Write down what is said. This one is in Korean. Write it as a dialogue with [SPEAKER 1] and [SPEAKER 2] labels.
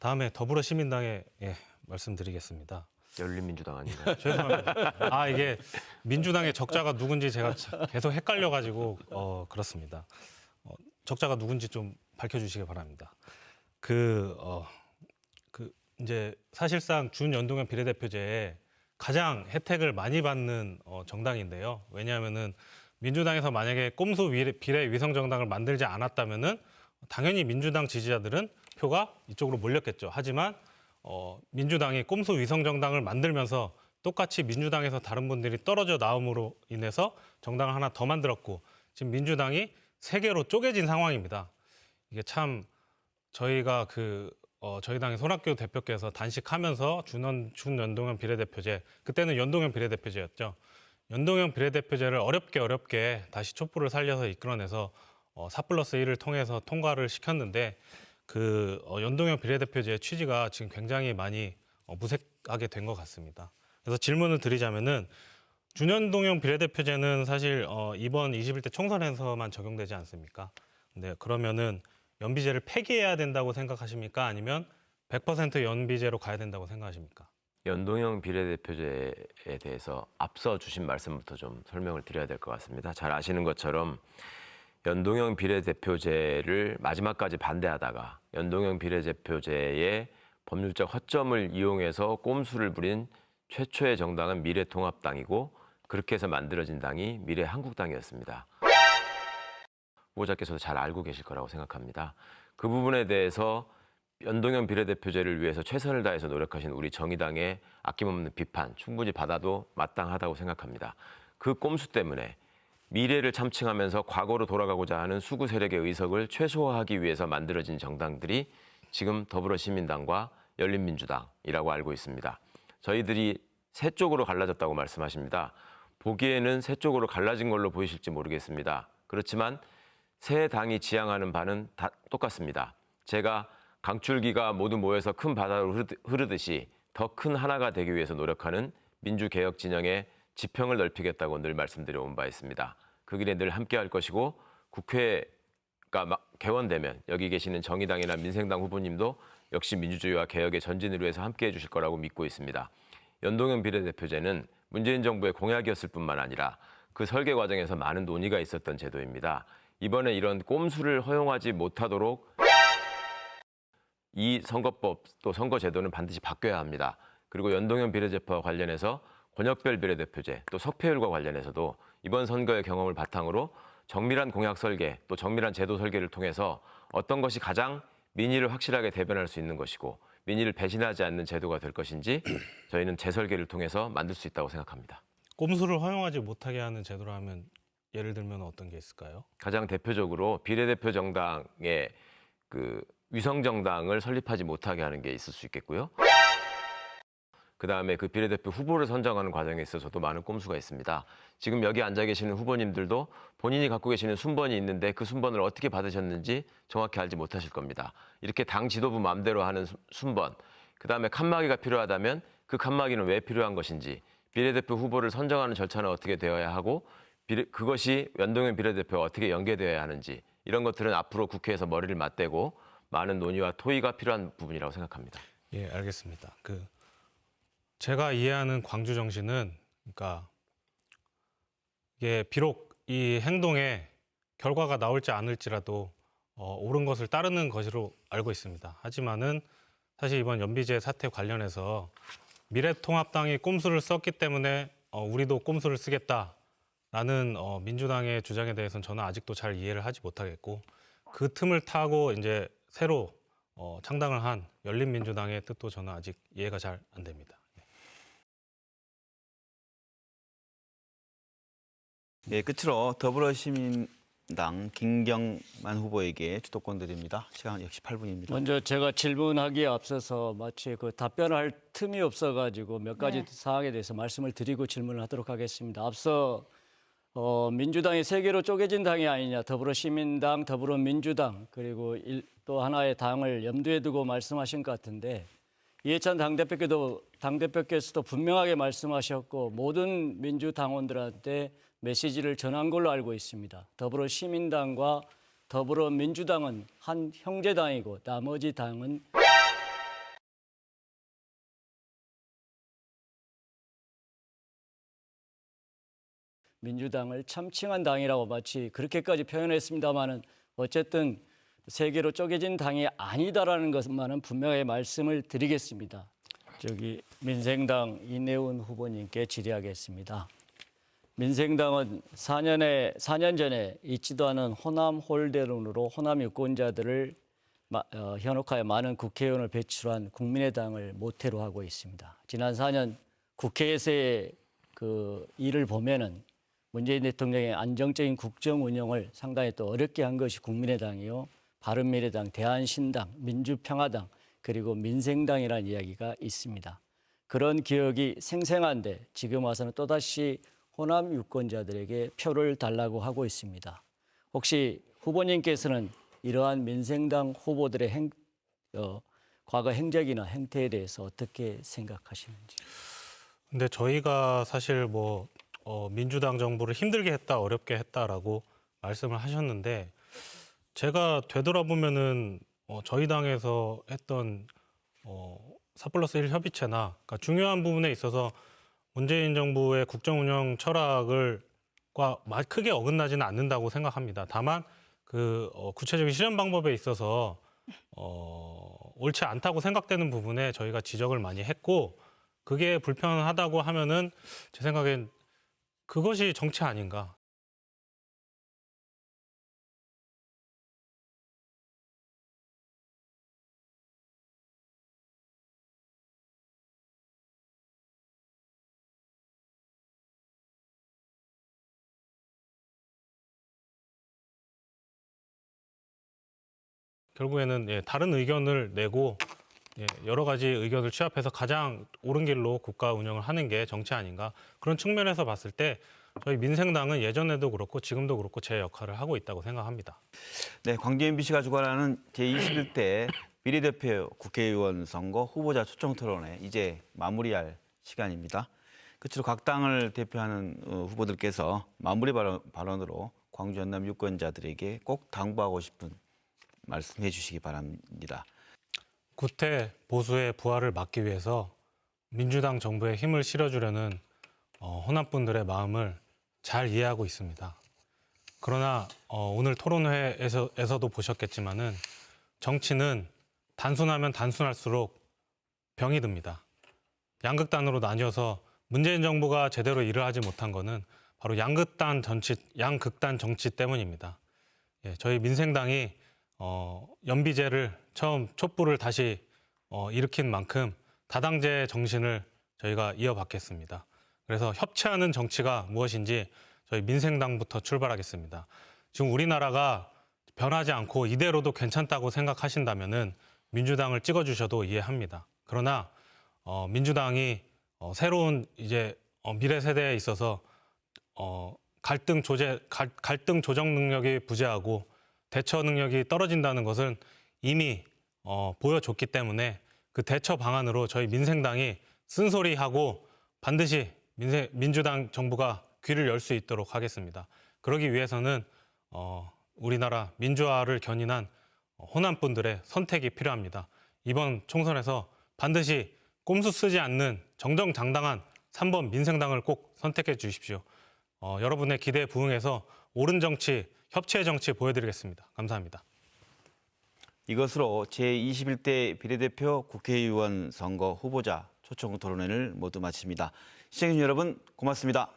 [SPEAKER 1] 다음에 더불어시민당에 말씀드리겠습니다.
[SPEAKER 2] 열린민주당 아닌가요?
[SPEAKER 1] 죄송합니다. 이게 민주당의 적자가 누군지 제가 계속 헷갈려가지고 그렇습니다. 적자가 누군지 좀 밝혀주시기 바랍니다. 이제 사실상 준연동형 비례대표제에 가장 혜택을 많이 받는 정당인데요. 왜냐하면은 민주당에서 만약에 꼼수 비례 위성 정당을 만들지 않았다면은 당연히 민주당 지지자들은 표가 이쪽으로 몰렸겠죠. 하지만 민주당이 꼼수 위성 정당을 만들면서 똑같이 민주당에서 다른 분들이 떨어져 나옴으로 인해서 정당을 하나 더 만들었고 지금 민주당이 세 개로 쪼개진 상황입니다. 이게 참 저희가 저희 당의 손학규 대표께서 단식하면서 준연동형 비례대표제, 그때는 연동형 비례대표제였죠. 연동형 비례대표제를 어렵게 다시 촛불을 살려서 이끌어내서 4+1을 통해서 통과를 시켰는데 연동형 비례대표제의 취지가 지금 굉장히 많이 무색하게 된 것 같습니다. 그래서 질문을 드리자면은 준연동형 비례대표제는 사실 이번 21대 총선에서만 적용되지 않습니까? 근데 그러면은 연비제를 폐기해야 된다고 생각하십니까? 아니면 100% 연비제로 가야 된다고 생각하십니까?
[SPEAKER 2] 연동형 비례대표제에 대해서 앞서 주신 말씀부터 좀 설명을 드려야 될 것 같습니다. 잘 아시는 것처럼 연동형 비례대표제를 마지막까지 반대하다가 연동형 비례대표제의 법률적 허점을 이용해서 꼼수를 부린 최초의 정당은 미래통합당이고 그렇게 해서 만들어진 당이 미래한국당이었습니다. 후보자께서도 잘 알고 계실 거라고 생각합니다. 그 부분에 대해서 연동형 비례대표제를 위해서 최선을 다해서 노력하신 우리 정의당의 아낌없는 비판 충분히 받아도 마땅하다고 생각합니다. 그 꼼수 때문에 미래를 참칭하면서 과거로 돌아가고자 하는 수구 세력의 의석을 최소화하기 위해서 만들어진 정당들이 지금 더불어시민당과 열린민주당이라고 알고 있습니다. 저희들이 세 쪽으로 갈라졌다고 말씀하십니다. 보기에는 세 쪽으로 갈라진 걸로 보이실지 모르겠습니다. 그렇지만 세 당이 지향하는 바는 다 똑같습니다. 제가 강줄기가 모두 모여서 큰 바다로 흐르듯이 더 큰 하나가 되기 위해서 노력하는 민주개혁 진영의 지평을 넓히겠다고 늘 말씀드려온 바 있습니다. 그 길에 늘 함께할 것이고 국회가 개원되면 여기 계시는 정의당이나 민생당 후보님도 역시 민주주의와 개혁의 전진을 위해서 함께해 주실 거라고 믿고 있습니다. 연동형 비례대표제는 문재인 정부의 공약이었을 뿐만 아니라 그 설계 과정에서 많은 논의가 있었던 제도입니다. 이번에 이런 꼼수를 허용하지 못하도록 이 선거법 또 선거제도는 반드시 바뀌어야 합니다. 그리고 연동형 비례대표와 관련해서 권역별 비례대표제 또 석패율과 관련해서도 이번 선거의 경험을 바탕으로 정밀한 공약 설계 또 정밀한 제도 설계를 통해서 어떤 것이 가장 민의를 확실하게 대변할 수 있는 것이고 민의를 배신하지 않는 제도가 될 것인지 저희는 재설계를 통해서 만들 수 있다고 생각합니다.
[SPEAKER 1] 꼼수를 허용하지 못하게 하는 제도로 하면 예를 들면 어떤 게 있을까요?
[SPEAKER 2] 가장 대표적으로 비례대표 정당의 위성 정당을 설립하지 못하게 하는 게 있을 수 있겠고요. 그다음에 그 비례대표 후보를 선정하는 과정에 있어서도 많은 꼼수가 있습니다. 지금 여기 앉아 계시는 후보님들도 본인이 갖고 계시는 순번이 있는데 그 순번을 어떻게 받으셨는지 정확히 알지 못하실 겁니다. 이렇게 당 지도부 마음대로 하는 순번, 그다음에 칸막이가 필요하다면 그 칸막이는 왜 필요한 것인지, 비례대표 후보를 선정하는 절차는 어떻게 되어야 하고 그것이 연동형 비례대표와 어떻게 연계되어야 하는지 이런 것들은 앞으로 국회에서 머리를 맞대고 많은 논의와 토의가 필요한 부분이라고 생각합니다.
[SPEAKER 1] 예, 알겠습니다. 제가 이해하는 광주 정신은 그러니까 이게 비록 이 행동에 결과가 나올지 않을지라도 옳은 것을 따르는 것으로 알고 있습니다. 하지만은 사실 이번 연비제 사태 관련해서 미래통합당이 꼼수를 썼기 때문에 우리도 꼼수를 쓰겠다라는 민주당의 주장에 대해서는 저는 아직도 잘 이해를 하지 못하겠고 그 틈을 타고 이제 새로 창당을 한 열린민주당의 뜻도 저는 아직 이해가 잘 안 됩니다.
[SPEAKER 3] 네, 끝으로 더불어시민당 김경만 후보에게 주도권 드립니다. 시간 역시 8분입니다.
[SPEAKER 4] 먼저 제가 질문하기에 앞서서 마치 답변할 틈이 없어가지고 몇 가지 사항에 대해서 말씀을 드리고 질문을 하도록 하겠습니다. 앞서 민주당이 세 개로 쪼개진 당이 아니냐, 더불어시민당, 더불어민주당 그리고 또 하나의 당을 염두에 두고 말씀하신 것 같은데 이해찬 당대표께서도 분명하게 말씀하셨고 모든 민주당원들한테 메시지를 전한 걸로 알고 있습니다. 더불어시민당과 더불어민주당은 한 형제당이고 나머지 당은 민주당을 참칭한 당이라고 마치 그렇게까지 표현했습니다마는 어쨌든 세 개로 쪼개진 당이 아니다라는 것만은 분명하게 말씀을 드리겠습니다. 민생당 이내운 후보님께 질의하겠습니다. 민생당은 4년 전에 있지도 않은 호남 홀대론으로 호남 유권자들을 현혹하여 많은 국회의원을 배출한 국민의당을 모태로 하고 있습니다. 지난 4년 국회에서의 그 일을 보면은 문재인 대통령의 안정적인 국정 운영을 상당히 또 어렵게 한 것이 국민의당이요, 바른미래당, 대한신당, 민주평화당 그리고 민생당이라는 이야기가 있습니다. 그런 기억이 생생한데 지금 와서는 또다시 호남 유권자들에게 표를 달라고 하고 있습니다. 혹시 후보님께서는 이러한 민생당 후보들의 과거 행적이나 행태에 대해서 어떻게 생각하시는지?
[SPEAKER 1] 근데 저희가 사실 민주당 정부를 힘들게 했다, 어렵게 했다라고 말씀을 하셨는데, 제가 되돌아보면은 저희 당에서 했던 4+1 협의체나, 그러니까 중요한 부분에 있어서 문재인 정부의 국정 운영 철학과 크게 어긋나지는 않는다고 생각합니다. 다만 그 구체적인 실현 방법에 있어서 옳지 않다고 생각되는 부분에 저희가 지적을 많이 했고, 그게 불편하다고 하면은 제 생각엔 그것이 정치 아닌가. 결국에는 다른 의견을 내고 여러 가지 의견을 취합해서 가장 옳은 길로 국가 운영을 하는 게 정치 아닌가. 그런 측면에서 봤을 때 저희 민생당은 예전에도 그렇고 지금도 그렇고 제 역할을 하고 있다고 생각합니다.
[SPEAKER 3] 네, 광주 MBC가 주관하는 제21대 비례대표 국회의원 선거 후보자 초청 토론회 이제 마무리할 시간입니다. 끝으로 각 당을 대표하는 후보들께서 마무리 발언으로 광주 전남 유권자들에게 꼭 당부하고 싶은 말씀해 주시기 바랍니다.
[SPEAKER 1] 구태 보수의 부활을 막기 위해서 민주당 정부에 힘을 실어주려는 호남 분들의 마음을 잘 이해하고 있습니다. 그러나 오늘 토론회에서도 보셨겠지만은 정치는 단순하면 단순할수록 병이 듭니다. 양극단으로 나뉘어서 문재인 정부가 제대로 일을 하지 못한 것은 바로 양극단 정치 때문입니다. 저희 민생당이 연비제를 처음 촛불을 다시 일으킨 만큼 다당제 정신을 저희가 이어받겠습니다. 그래서 협치하는 정치가 무엇인지 저희 민생당부터 출발하겠습니다. 지금 우리나라가 변하지 않고 이대로도 괜찮다고 생각하신다면은 민주당을 찍어주셔도 이해합니다. 그러나 민주당이 새로운 이제 미래 세대에 있어서 갈등 조정 능력이 부재하고 대처 능력이 떨어진다는 것은 이미 보여줬기 때문에 그 대처 방안으로 저희 민생당이 쓴소리하고 반드시 민주당 정부가 귀를 열 수 있도록 하겠습니다. 그러기 위해서는 우리나라 민주화를 견인한 호남 분들의 선택이 필요합니다. 이번 총선에서 반드시 꼼수 쓰지 않는 정정당당한 3번 민생당을 꼭 선택해 주십시오. 여러분의 기대에 부응해서 옳은 정치, 협치의 정치 보여드리겠습니다. 감사합니다.
[SPEAKER 3] 이것으로 제21대 비례대표 국회의원 선거 후보자 초청 토론회를 모두 마칩니다. 시청해주신 여러분 고맙습니다.